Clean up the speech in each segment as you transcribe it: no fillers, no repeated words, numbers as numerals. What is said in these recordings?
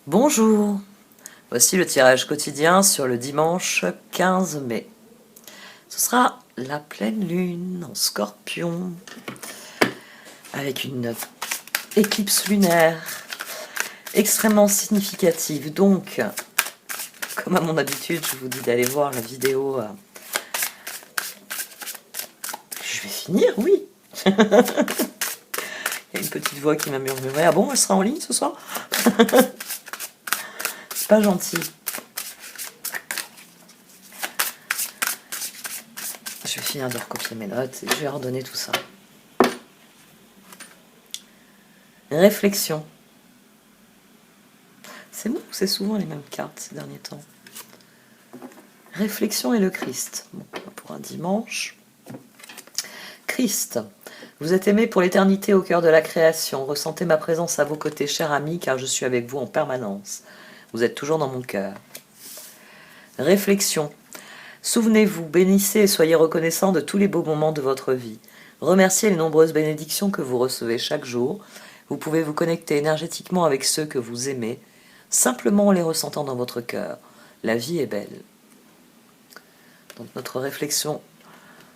Bonjour, voici le tirage quotidien sur le dimanche 15 mai. Ce sera la pleine lune en Scorpion, avec une éclipse lunaire extrêmement significative. Donc, comme à mon habitude, je vous dis d'aller voir la vidéo. Je vais finir, oui. Il y a une petite voix qui m'a murmuré. Ah bon, elle sera en ligne ce soir? C'est pas gentil. Je vais finir de recopier mes notes et je vais redonner tout ça. Réflexion. C'est bon, c'est souvent les mêmes cartes ces derniers temps. Réflexion et le Christ. Bon, pour un dimanche. Christ. Vous êtes aimé pour l'éternité au cœur de la création. Ressentez ma présence à vos côtés, cher ami, car je suis avec vous en permanence. Vous êtes toujours dans mon cœur. Réflexion. Souvenez-vous, bénissez et soyez reconnaissants de tous les beaux moments de votre vie. Remerciez les nombreuses bénédictions que vous recevez chaque jour. Vous pouvez vous connecter énergétiquement avec ceux que vous aimez, simplement en les ressentant dans votre cœur. La vie est belle. Donc notre réflexion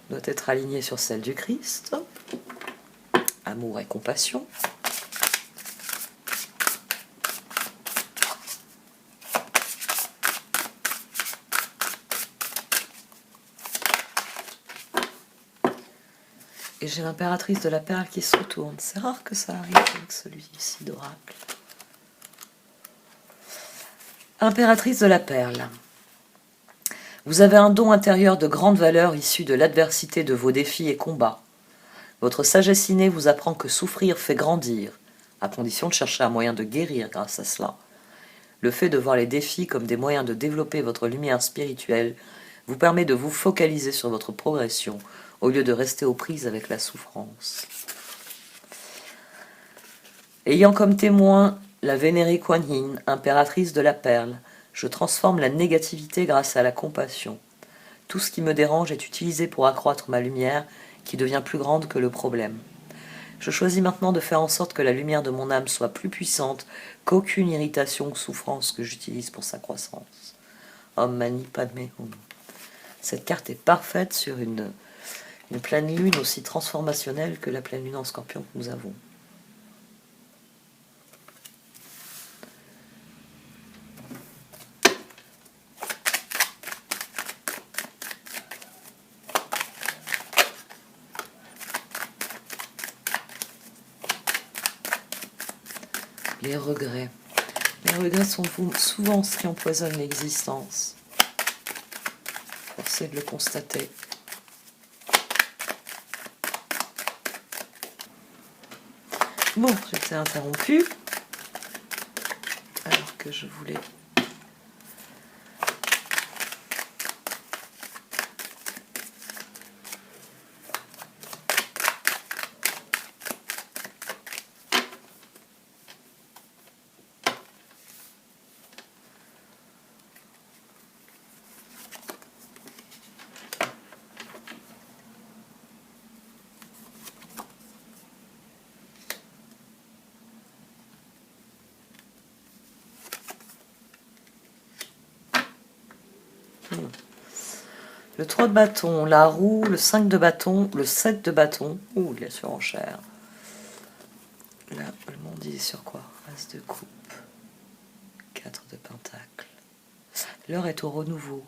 doit être alignée sur celle du Christ. Amour et compassion. Et j'ai l'impératrice de la perle qui se retourne. C'est rare que ça arrive avec celui-ci d'oracle. Impératrice de la perle. Vous avez un don intérieur de grande valeur issu de l'adversité de vos défis et combats. Votre sagesse innée vous apprend que souffrir fait grandir, à condition de chercher un moyen de guérir grâce à cela. Le fait de voir les défis comme des moyens de développer votre lumière spirituelle vous permet de vous focaliser sur votre progression au lieu de rester aux prises avec la souffrance. Ayant comme témoin la vénérée Kuan Yin, impératrice de la perle, je transforme la négativité grâce à la compassion. Tout ce qui me dérange est utilisé pour accroître ma lumière qui devient plus grande que le problème. Je choisis maintenant de faire en sorte que la lumière de mon âme soit plus puissante qu'aucune irritation ou souffrance que j'utilise pour sa croissance. Om Mani Padme Hum. Cette carte est parfaite sur une pleine lune aussi transformationnelle que la pleine lune en Scorpion que nous avons. Les regrets. Les regrets sont souvent ce qui empoisonne l'existence. Forcé de le constater. Bon, j'étais interrompue alors que je voulais... Le 3 de bâton, la roue, le 5 de bâton, le 7 de bâton. Ouh, il est surenchère. Là, le monde, il est sur quoi? As de coupe. 4 de pentacle. L'heure est au renouveau.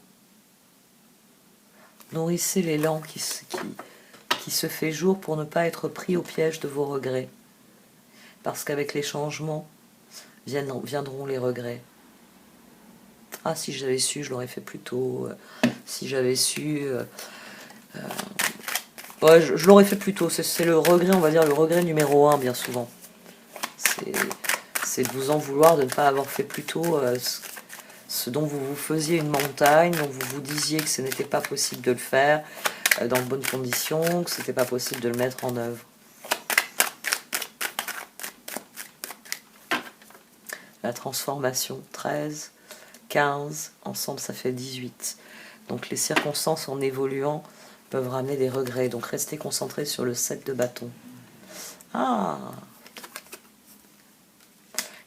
Nourrissez l'élan qui se fait jour pour ne pas être pris au piège de vos regrets. Parce qu'avec les changements viendront les regrets. Ah, si j'avais su, je l'aurais fait plus tôt. Si j'avais su... ouais, je l'aurais fait plus tôt. C'est le regret, on va dire, le regret numéro 1, bien souvent. C'est de vous en vouloir de ne pas avoir fait plus tôt ce dont vous vous faisiez une montagne, dont vous vous disiez que ce n'était pas possible de le faire dans de bonnes conditions, que ce n'était pas possible de le mettre en œuvre. La transformation, 13, 15, ensemble ça fait 18. Donc les circonstances en évoluant peuvent ramener des regrets. Donc restez concentrés sur le 7 de bâton. Ah!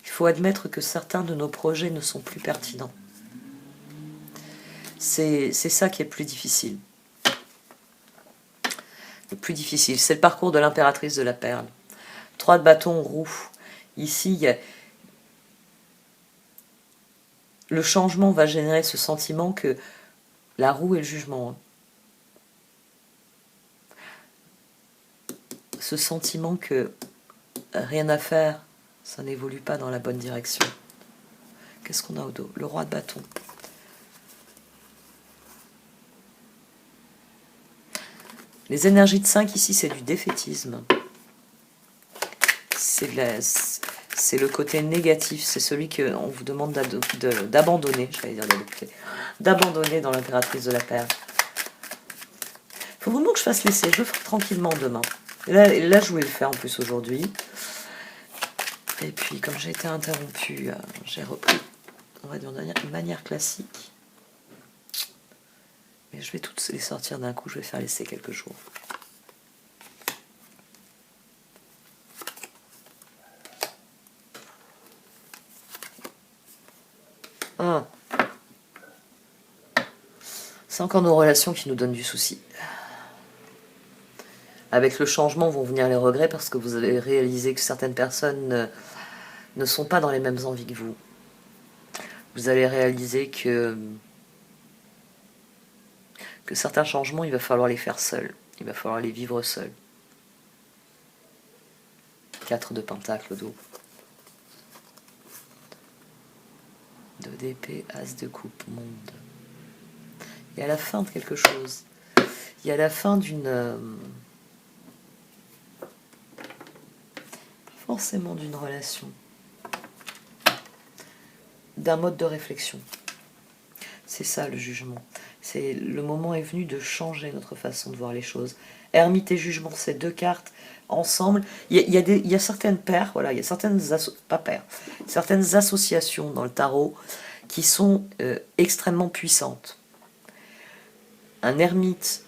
Il faut admettre que certains de nos projets ne sont plus pertinents. C'est ça qui est le plus difficile. Le plus difficile, c'est le parcours de l'impératrice de la perle. 3 de bâton roux. Ici, le changement va générer ce sentiment que la roue et le jugement. Ce sentiment que rien à faire, ça n'évolue pas dans la bonne direction. Qu'est-ce qu'on a au dos? Le roi de bâton. Les énergies de 5 ici, c'est du défaitisme. C'est le côté négatif, c'est celui qu'on vous demande d'abandonner, j'allais dire d'adopter, d'abandonner dans l'impératrice de la perle. Il faut vraiment que je fasse l'essai, je le ferai tranquillement demain. Là, je voulais le faire en plus aujourd'hui. Et puis, comme j'ai été interrompue, j'ai repris, on va dire d'une manière classique. Mais je vais toutes les sortir d'un coup, je vais faire l'essai quelques jours. C'est encore nos relations qui nous donnent du souci. Avec le changement vont venir les regrets parce que vous avez réalisé que certaines personnes ne sont pas dans les mêmes envies que vous. Vous allez réaliser que certains changements, il va falloir les faire seuls. Il va falloir les vivre seuls. 4 de pentacle au dos. 2 d'épée, as de coupe, monde. Il y a la fin de quelque chose. Il y a la fin d'une... forcément d'une relation. D'un mode de réflexion. C'est ça le jugement. C'est le moment est venu de changer notre façon de voir les choses. Ermite et jugement, ces 2 cartes ensemble. Il y a certaines paires, voilà, il y a certaines certaines associations dans le tarot qui sont extrêmement puissantes. Un ermite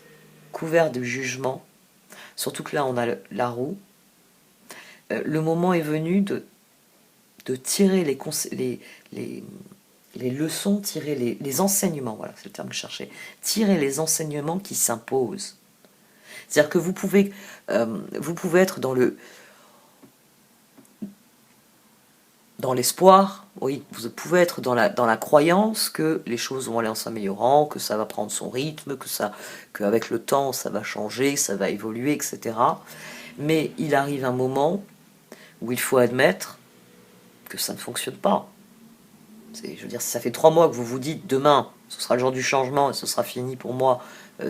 couvert de jugement, surtout que là on a la roue. Le moment est venu de tirer les leçons, tirer les enseignements, voilà, c'est le terme que je cherchais, tirer les enseignements qui s'imposent. C'est-à-dire que vous pouvez être dans l'espoir, oui, vous pouvez être dans la croyance que les choses vont aller en s'améliorant, que ça va prendre son rythme, qu'avec le temps ça va changer, ça va évoluer, etc. Mais il arrive un moment où il faut admettre que ça ne fonctionne pas. Je veux dire, si ça fait 3 mois que vous vous dites demain, ce sera le jour du changement et ce sera fini pour moi,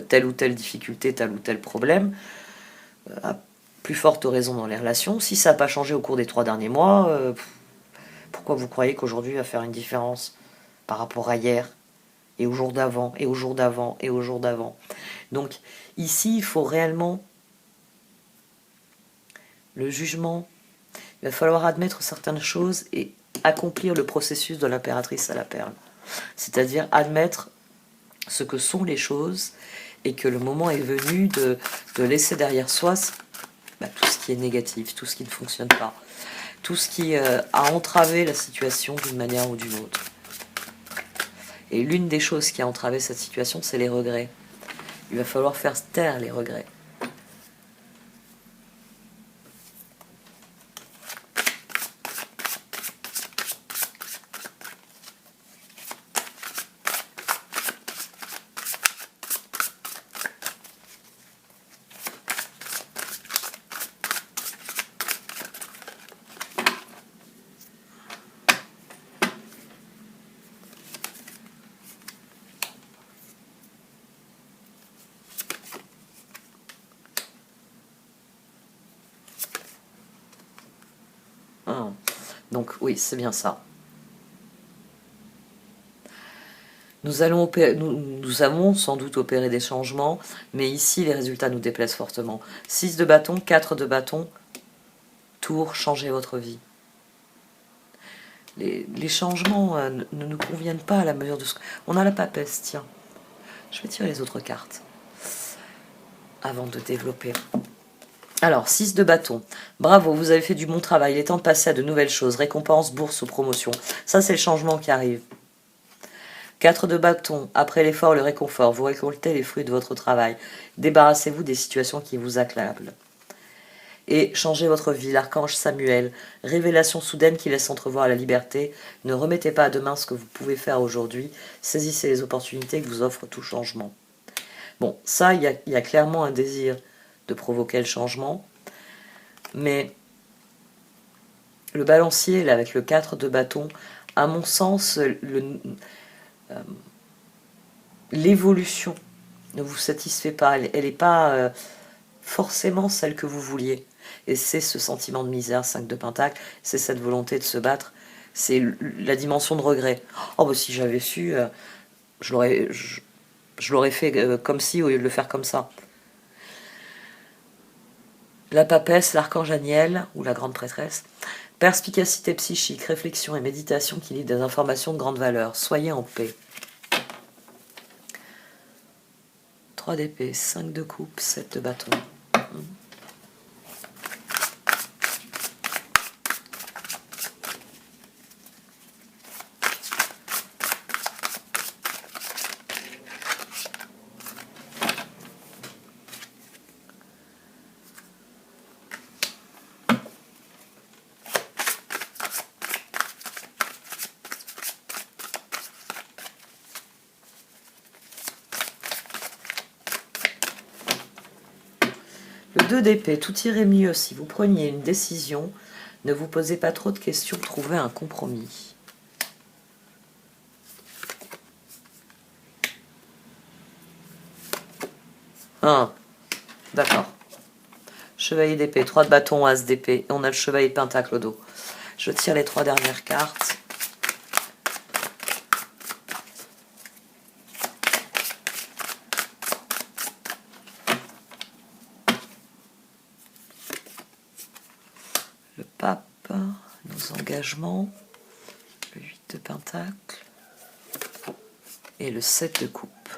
telle ou telle difficulté, tel ou tel problème, à plus forte raison dans les relations, si ça n'a pas changé au cours des 3 derniers mois, pourquoi vous croyez qu'aujourd'hui va faire une différence par rapport à hier, et au jour d'avant, et au jour d'avant, et au jour d'avant? Donc ici, il faut réellement le jugement. Il va falloir admettre certaines choses et accomplir le processus de l'impératrice à la perle. C'est-à-dire admettre ce que sont les choses et que le moment est venu de laisser derrière soi tout ce qui est négatif, tout ce qui ne fonctionne pas, tout ce qui a entravé la situation d'une manière ou d'une autre. Et l'une des choses qui a entravé cette situation, c'est les regrets. Il va falloir faire taire les regrets. Donc oui, c'est bien ça. Nous avons sans doute opéré des changements, mais ici les résultats nous déplaisent fortement. 6 de bâton, 4 de bâton, tour, changez votre vie. Les changements ne nous conviennent pas à la mesure de ce... On a la papesse, tiens. Je vais tirer les autres cartes avant de développer. Alors, 6 de bâton. Bravo, vous avez fait du bon travail. Il est temps de passer à de nouvelles choses. Récompense, bourse ou promotion. Ça, c'est le changement qui arrive. 4 de bâton. Après l'effort, le réconfort. Vous récoltez les fruits de votre travail. Débarrassez-vous des situations qui vous accablent. Et changez votre vie. L'archange Samuel. Révélation soudaine qui laisse entrevoir la liberté. Ne remettez pas à demain ce que vous pouvez faire aujourd'hui. Saisissez les opportunités que vous offre tout changement. Bon, ça, il y a clairement un désir de provoquer le changement. Mais le balancier, là, avec le 4 de bâton, à mon sens, l'évolution ne vous satisfait pas. Elle n'est pas forcément celle que vous vouliez. Et c'est ce sentiment de misère, 5 de pentacle, c'est cette volonté de se battre, c'est la dimension de regret. Oh, bah si j'avais su, je l'aurais fait comme si au lieu de le faire comme ça. La papesse, l'archange Aniel, ou la grande prêtresse. Perspicacité psychique, réflexion et méditation qui livrent des informations de grande valeur. Soyez en paix. 3 d'épée, 5 de coupe, 7 de bâton. Le 2 d'épée, tout irait mieux si vous preniez une décision. Ne vous posez pas trop de questions, trouvez un compromis. Ah, d'accord. Chevalier d'épée, 3 de bâton, as d'épée. Et on a le chevalier de pentacle au dos. Je tire les 3 dernières cartes. Le pape, nos engagements, le 8 de pentacle et le 7 de coupe.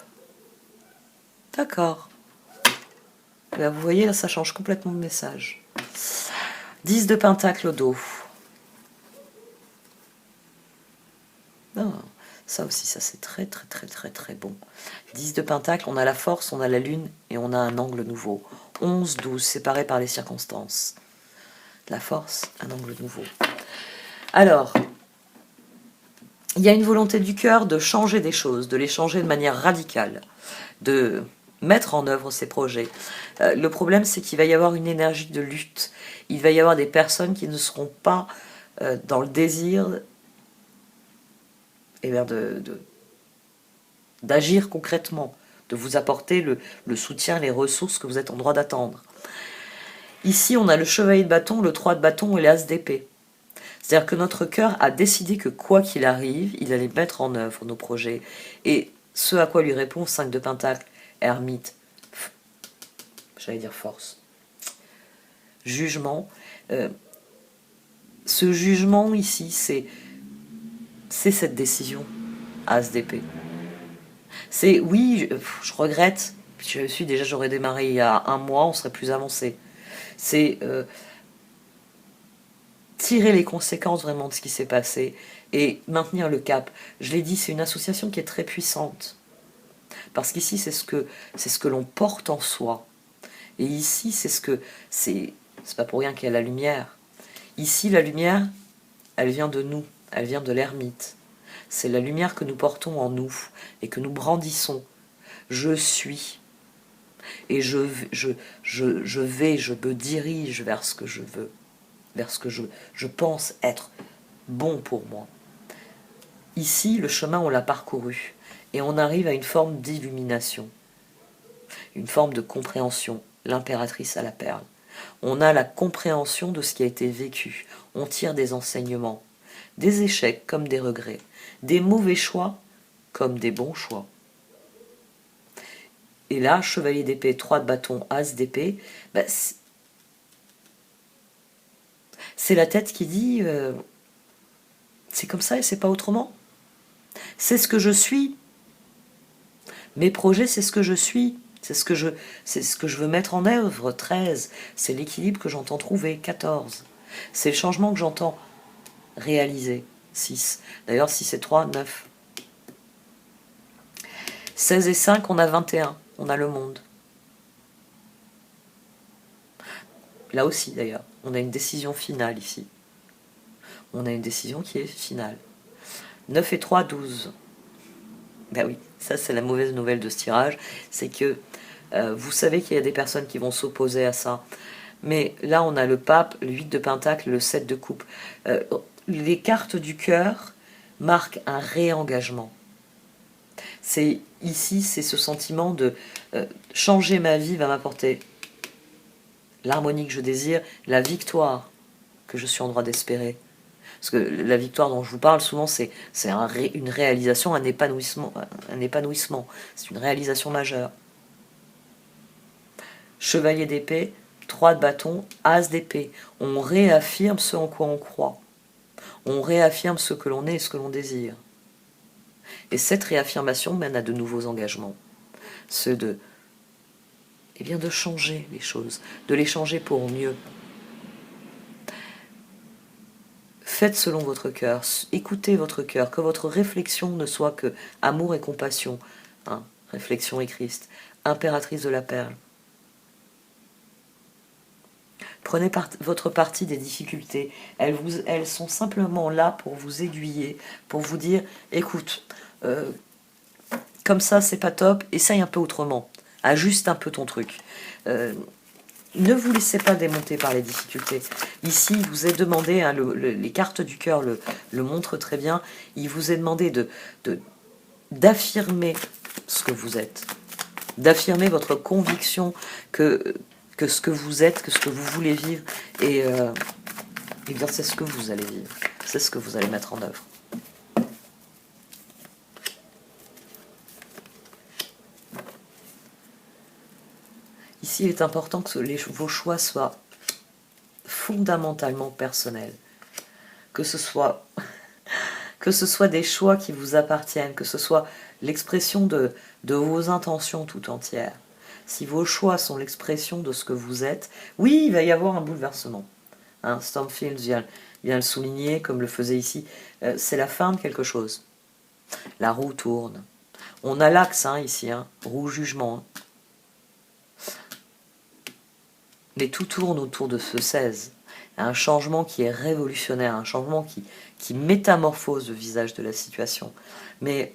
D'accord. Là, vous voyez, là, ça change complètement de message. 10 de pentacle au dos. Non, ça aussi, ça c'est très très très très très bon. 10 de pentacle, on a la force, on a la lune et on a un angle nouveau. 11, 12, séparés par les circonstances. La force, un angle nouveau. Alors, il y a une volonté du cœur de changer des choses, de les changer de manière radicale, de mettre en œuvre ces projets. Le problème, c'est qu'il va y avoir une énergie de lutte. Il va y avoir des personnes qui ne seront pas dans le désir d'agir concrètement, de vous apporter le soutien, les ressources que vous êtes en droit d'attendre. Ici, on a le chevalier de bâton, le 3 de bâton et l'as d'épée. C'est-à-dire que notre cœur a décidé que quoi qu'il arrive, il allait mettre en œuvre nos projets. Et ce à quoi lui répond 5 de pentacle, ermite, j'allais dire force, jugement. Ce jugement ici, c'est cette décision, as d'épée. C'est oui, je regrette, j'aurais démarré il y a un mois, on serait plus avancé. C'est tirer les conséquences vraiment de ce qui s'est passé et maintenir le cap. Je l'ai dit, c'est une association qui est très puissante. Parce qu'ici, c'est ce que l'on porte en soi. Et ici, c'est pas pour rien qu'il y a la lumière. Ici, la lumière, elle vient de nous, elle vient de l'ermite. C'est la lumière que nous portons en nous et que nous brandissons. Je suis. Et je me dirige vers ce que je veux, vers ce que je pense être bon pour moi. Ici, le chemin, on l'a parcouru et on arrive à une forme d'illumination, une forme de compréhension, l'impératrice à la perle. On a la compréhension de ce qui a été vécu, on tire des enseignements, des échecs comme des regrets, des mauvais choix comme des bons choix. Et là, chevalier d'épée, 3 de bâton, as d'épée, c'est la tête qui dit c'est comme ça et c'est pas autrement. C'est ce que je suis. Mes projets, c'est ce que je suis. C'est ce que je veux mettre en œuvre. 13, c'est l'équilibre que j'entends trouver. 14, c'est le changement que j'entends réaliser. 6, d'ailleurs 6 et 3, 9. 16 et 5, on a 21, on a le monde. Là aussi d'ailleurs, on a une décision finale ici. On a une décision qui est finale. 9 et 3, 12. Ben oui, ça c'est la mauvaise nouvelle de ce tirage, c'est que vous savez qu'il y a des personnes qui vont s'opposer à ça. Mais là on a le pape, le 8 de pentacle, le 7 de coupe. Les cartes du cœur marquent un réengagement. C'est ici, c'est ce sentiment de changer ma vie va m'apporter l'harmonie que je désire, la victoire que je suis en droit d'espérer. Parce que la victoire dont je vous parle souvent, c'est une réalisation, un épanouissement. C'est une réalisation majeure. Chevalier d'épée, 3 de bâton, as d'épée. On réaffirme ce en quoi on croit. On réaffirme ce que l'on est et ce que l'on désire. Et cette réaffirmation mène à de nouveaux engagements. Ceux de, de changer les choses, de les changer pour mieux. Faites selon votre cœur, écoutez votre cœur, que votre réflexion ne soit que amour et compassion. Réflexion et Christ, impératrice de la perle. Prenez votre parti des difficultés. Elles sont simplement là pour vous aiguiller, pour vous dire, écoute, comme ça c'est pas top, essaye un peu autrement, ajuste un peu ton truc. Ne vous laissez pas démonter par les difficultés. Ici, il vous est demandé, les cartes du cœur le montrent très bien, il vous est demandé d'affirmer ce que vous êtes, d'affirmer votre conviction que ce que vous êtes, que ce que vous voulez vivre, et bien c'est ce que vous allez vivre, c'est ce que vous allez mettre en œuvre. Ici, il est important que vos choix soient fondamentalement personnels, que ce soit des choix qui vous appartiennent, que ce soit l'expression de vos intentions tout entières. Si vos choix sont l'expression de ce que vous êtes, oui, il va y avoir un bouleversement. Stormfield vient le souligner, comme le faisait ici. C'est la fin de quelque chose. La roue tourne. On a l'axe ici, roue jugement. Mais tout tourne autour de ce 16. Un changement qui est révolutionnaire, un changement qui métamorphose le visage de la situation. Mais,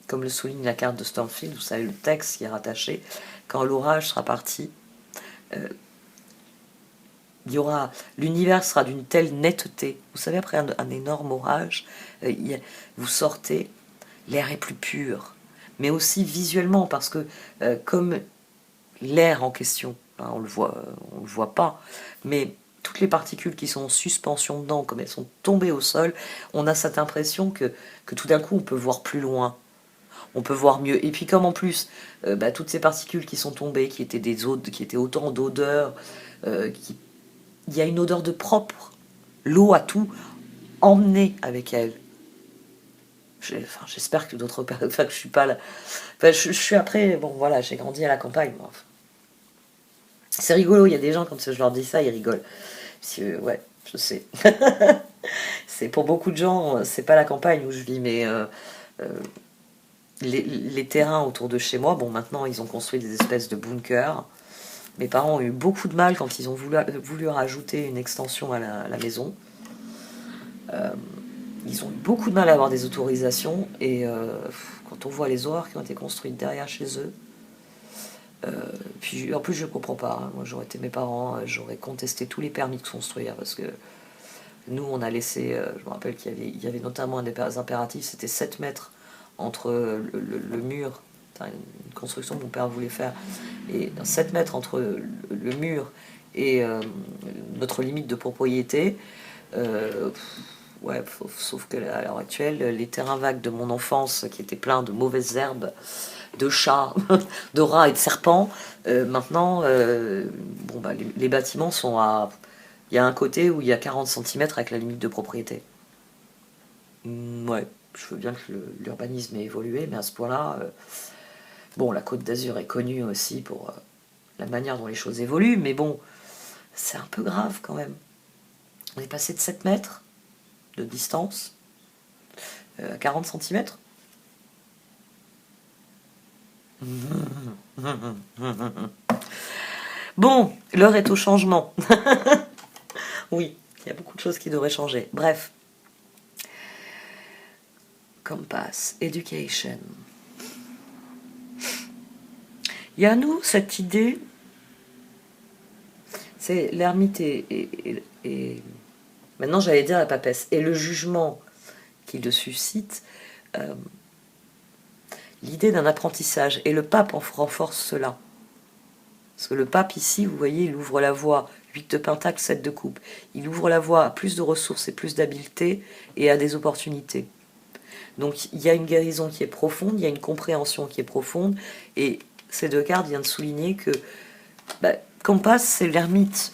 comme le souligne la carte de Stormfield, vous savez le texte qui est rattaché, quand l'orage sera parti, l'univers sera d'une telle netteté. Vous savez, après un énorme orage, vous sortez, l'air est plus pur, mais aussi visuellement, parce que comme l'air en question, on le voit pas, mais toutes les particules qui sont en suspension dedans, comme elles sont tombées au sol, on a cette impression que tout d'un coup on peut voir plus loin, on peut voir mieux. Et puis comme en plus, toutes ces particules qui sont tombées, qui étaient autant d'odeurs, il y a une odeur de propre. L'eau a tout emmené avec elle. J'espère que d'autres personnes, que je suis pas là. Je suis après, bon voilà, j'ai grandi à la campagne. C'est rigolo, il y a des gens, quand je leur dis ça, ils rigolent. Ouais, je sais. C'est pour beaucoup de gens, c'est pas la campagne où je vis, mais les terrains autour de chez moi, bon, maintenant ils ont construit des espèces de bunkers. Mes parents ont eu beaucoup de mal quand ils ont voulu rajouter une extension à la maison. Ils ont eu beaucoup de mal à avoir des autorisations, et quand on voit les horreurs qui ont été construites derrière chez eux, puis en plus je comprends pas, moi j'aurais été mes parents, j'aurais contesté tous les permis de construire, parce que nous on a laissé, je me rappelle qu'il y avait notamment un des impératifs, c'était 7 mètres entre le mur, une construction que mon père voulait faire, et 7 mètres entre le mur et notre limite de propriété. Sauf qu'à l'heure actuelle, les terrains vagues de mon enfance, qui étaient pleins de mauvaises herbes, de chats, de rats et de serpents, maintenant, les bâtiments sont à... Il y a un côté où il y a 40 cm avec la limite de propriété. Ouais, je veux bien que l'urbanisme ait évolué, mais à ce point-là, Bon, la Côte d'Azur est connue aussi pour la manière dont les choses évoluent, mais bon, c'est un peu grave quand même. On est passé de 7 mètres de distance à 40 centimètres. Bon, l'heure est au changement. Oui, il y a beaucoup de choses qui devraient changer. Bref. Compass, education. Il y a à nous cette idée, c'est l'ermite et maintenant j'allais dire la papesse, et le jugement qu'il le suscite, l'idée d'un apprentissage. Et le pape en renforce cela. Parce que le pape ici, vous voyez, il ouvre la voie, 8 de pentacle, 7 de coupe. Il ouvre la voie à plus de ressources et plus d'habileté et à des opportunités. Donc il y a une guérison qui est profonde, il y a une compréhension qui est profonde, et ces deux cartes viennent souligner que Compass, c'est l'ermite.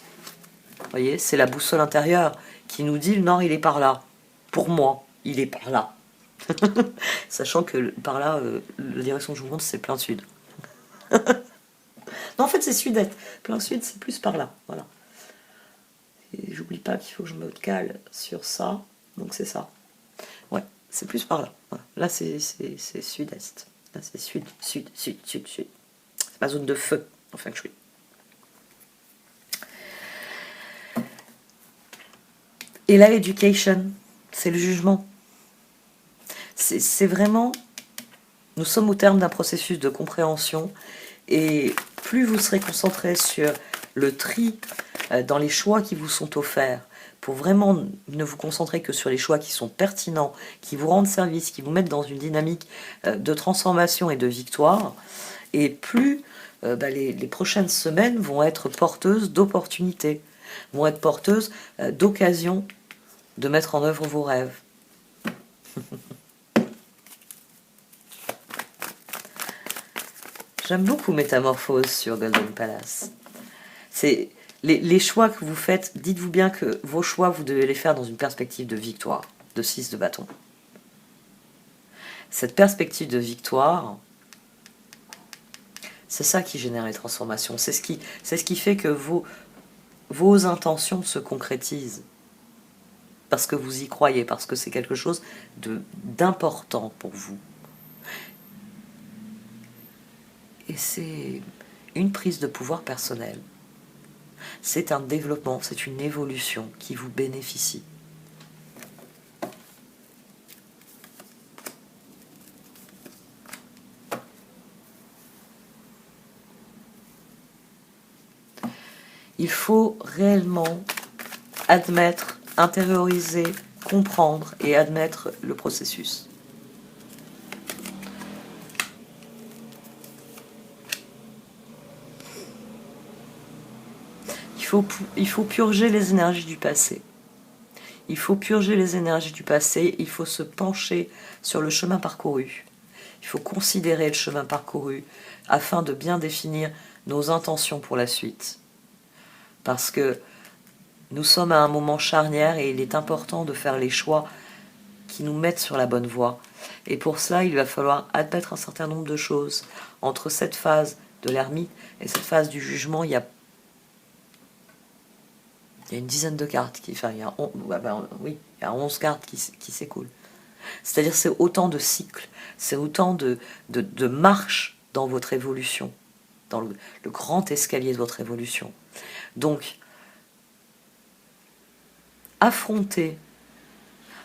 Vous voyez, c'est la boussole intérieure qui nous dit le nord, il est par là. Pour moi, il est par là. Sachant que par là, la direction que je vous montre, c'est plein sud. Non, en fait, c'est sud-est. Plein sud, c'est plus par là. Voilà. Et j'oublie pas qu'il faut que je me cale sur ça. Donc c'est ça. Ouais, c'est plus par là. Voilà. Là, c'est sud-est. Là, c'est sud, sud, sud, sud, sud. C'est ma zone de feu, en feng shui. Et là, education, c'est le jugement. C'est vraiment... Nous sommes au terme d'un processus de compréhension, et plus vous serez concentré sur le tri dans les choix qui vous sont offerts, pour vraiment ne vous concentrer que sur les choix qui sont pertinents, qui vous rendent service, qui vous mettent dans une dynamique de transformation et de victoire, et plus les prochaines semaines vont être porteuses d'opportunités, vont être porteuses d'occasions de mettre en œuvre vos rêves. J'aime beaucoup Métamorphose sur Golden Palace. C'est les choix que vous faites, dites-vous bien que vos choix, vous devez les faire dans une perspective de victoire, de 6 de bâton. Cette perspective de victoire, c'est ça qui génère les transformations. C'est ce qui fait que vos intentions se concrétisent. Parce que vous y croyez, parce que c'est quelque chose d'important pour vous. Et c'est une prise de pouvoir personnelle. C'est un développement, c'est une évolution qui vous bénéficie. Il faut réellement admettre, intérioriser, comprendre et admettre le processus. Il faut purger les énergies du passé. Il faut purger les énergies du passé, il faut se pencher sur le chemin parcouru. Il faut considérer le chemin parcouru afin de bien définir nos intentions pour la suite. Parce que nous sommes à un moment charnière et il est important de faire les choix qui nous mettent sur la bonne voie. Et pour cela, il va falloir admettre un certain nombre de choses. Entre cette phase de l'ermite et cette phase du jugement, il y a une dizaine de cartes, il y a 11 cartes qui s'écoulent. C'est-à-dire c'est autant de cycles, c'est autant de marches dans votre évolution, dans le grand escalier de votre évolution. Donc, affrontez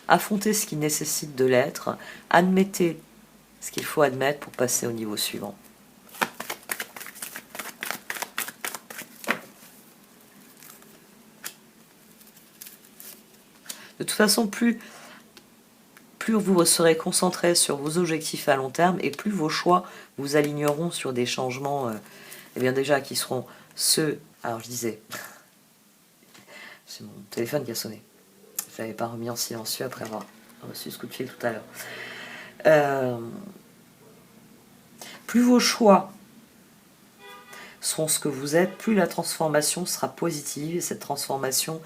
ce qui nécessite de l'être, admettez ce qu'il faut admettre pour passer au niveau suivant. De toute façon, plus vous serez concentré sur vos objectifs à long terme et plus vos choix vous aligneront sur des changements déjà qui seront ceux... Alors je disais, c'est mon téléphone qui a sonné. Je l'avais pas remis en silencieux après avoir reçu ce coup de fil tout à l'heure. Plus vos choix seront ce que vous êtes, plus la transformation sera positive et cette transformation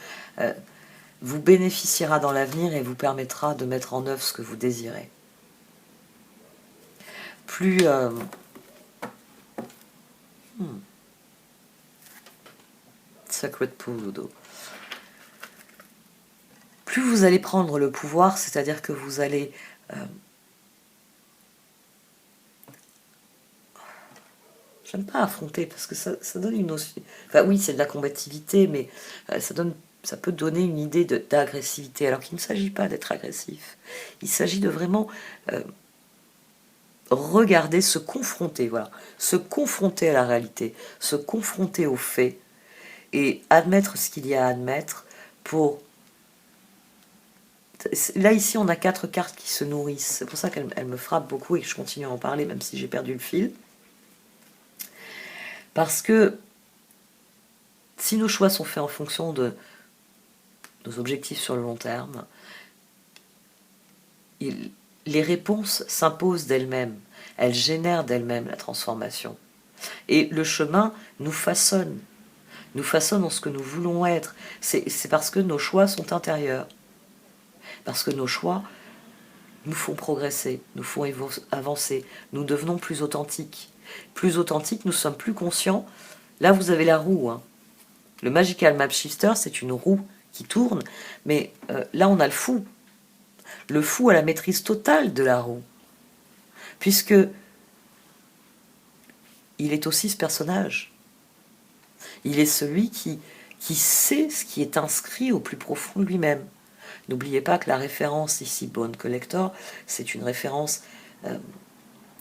vous bénéficiera dans l'avenir et vous permettra de mettre en œuvre ce que vous désirez. Plus Sacred Pool, Udo. Plus vous allez prendre le pouvoir, c'est-à-dire que vous allez j'aime pas affronter parce que ça donne une notion. Enfin oui, c'est de la combativité, mais ça peut donner une idée d'agressivité, alors qu'il ne s'agit pas d'être agressif. Il s'agit de vraiment regarder, se confronter, voilà, se confronter à la réalité, se confronter aux faits et admettre ce qu'il y a à admettre pour. Là, ici, on a 4 cartes qui se nourrissent. C'est pour ça qu'elle me frappe beaucoup et que je continue à en parler, même si j'ai perdu le fil. Parce que si nos choix sont faits en fonction de nos objectifs sur le long terme, les réponses s'imposent d'elles-mêmes. Elles génèrent d'elles-mêmes la transformation. Et le chemin nous façonne en ce que nous voulons être. C'est parce que nos choix sont intérieurs. Parce que nos choix nous font progresser, nous font avancer. Nous devenons plus authentiques. Plus authentiques, nous sommes plus conscients. Là, vous avez la roue. Hein. Le Magical Map Shifter, c'est une roue qui tourne. Mais là, on a le fou. Le fou a la maîtrise totale de la roue. Puisque il est aussi ce personnage. Il est celui qui sait ce qui est inscrit au plus profond de lui-même. N'oubliez pas que la référence ici, Bone Collector, c'est une référence,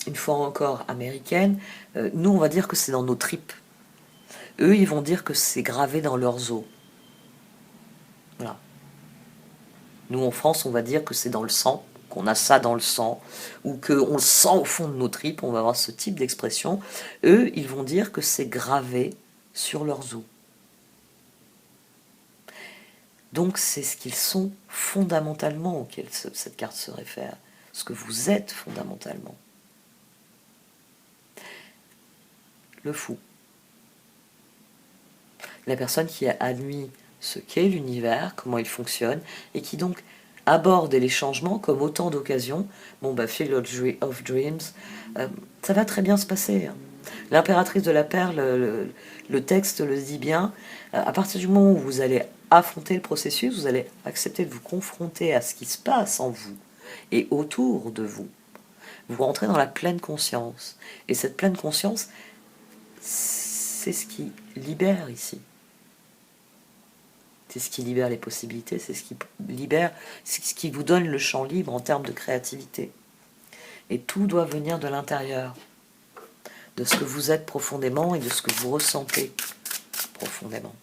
une fois encore, américaine. Nous, on va dire que c'est dans nos tripes. Eux, ils vont dire que c'est gravé dans leurs os. Voilà. Nous, en France, on va dire que c'est dans le sang, qu'on a ça dans le sang, ou qu'on le sent au fond de nos tripes, on va avoir ce type d'expression. Eux, ils vont dire que c'est gravé sur leurs os. Donc c'est ce qu'ils sont fondamentalement auquel cette carte se réfère, ce que vous êtes fondamentalement. Le fou. La personne qui a admis ce qu'est l'univers, comment il fonctionne, et qui donc aborde les changements comme autant d'occasions. Bon, Field of Dreams, ça va très bien se passer. Hein. L'impératrice de la perle, le texte le dit bien, à partir du moment où vous allez affronter le processus, vous allez accepter de vous confronter à ce qui se passe en vous et autour de vous. Vous rentrez dans la pleine conscience. Et cette pleine conscience, c'est ce qui libère ici. C'est ce qui libère les possibilités, c'est ce qui libère, c'est ce qui vous donne le champ libre en termes de créativité. Et tout doit venir de l'intérieur, de ce que vous êtes profondément et de ce que vous ressentez profondément.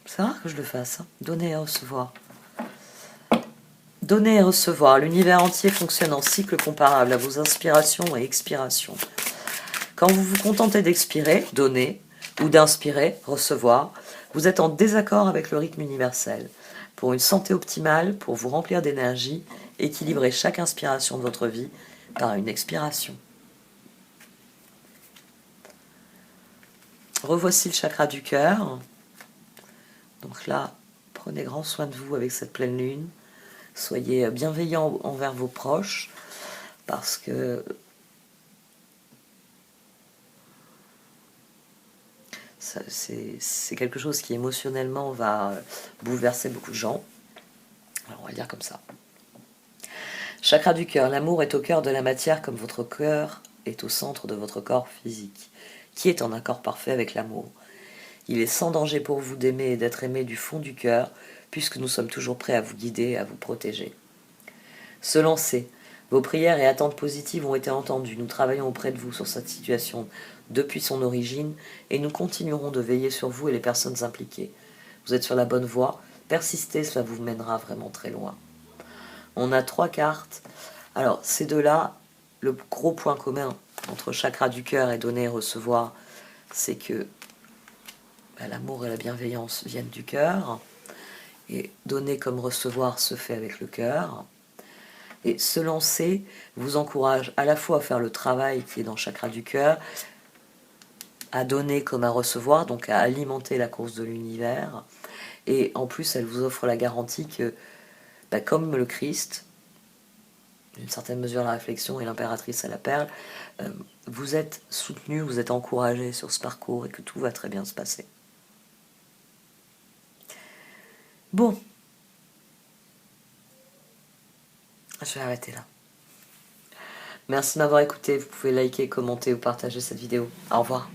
C'est rare que je le fasse. Hein. Donner et recevoir. Donner et recevoir. L'univers entier fonctionne en cycle comparable à vos inspirations et expirations. Quand vous vous contentez d'expirer, donner, ou d'inspirer, recevoir, vous êtes en désaccord avec le rythme universel. Pour une santé optimale, pour vous remplir d'énergie, équilibrez chaque inspiration de votre vie par une expiration. Revoici le chakra du cœur. Donc là, prenez grand soin de vous avec cette pleine lune. Soyez bienveillants envers vos proches parce que c'est quelque chose qui émotionnellement va bouleverser beaucoup de gens. Alors on va le dire comme ça. Chakra du cœur. L'amour est au cœur de la matière comme votre cœur est au centre de votre corps physique, qui est en accord parfait avec l'amour. Il est sans danger pour vous d'aimer et d'être aimé du fond du cœur, puisque nous sommes toujours prêts à vous guider et à vous protéger. Se lancer. Vos prières et attentes positives ont été entendues. Nous travaillons auprès de vous sur cette situation depuis son origine et nous continuerons de veiller sur vous et les personnes impliquées. Vous êtes sur la bonne voie. Persistez, cela vous mènera vraiment très loin. On a 3 cartes. Alors, ces deux-là, le gros point commun entre chakra du cœur et donner et recevoir, c'est que l'amour et la bienveillance viennent du cœur, et donner comme recevoir se fait avec le cœur. Et se lancer vous encourage à la fois à faire le travail qui est dans le chakra du cœur, à donner comme à recevoir, donc à alimenter la course de l'univers. Et en plus, elle vous offre la garantie que, comme le Christ, d'une certaine mesure la réflexion et l'impératrice à la perle, vous êtes soutenu, vous êtes encouragé sur ce parcours et que tout va très bien se passer. Bon, je vais arrêter là. Merci de m'avoir écouté, vous pouvez liker, commenter ou partager cette vidéo. Au revoir.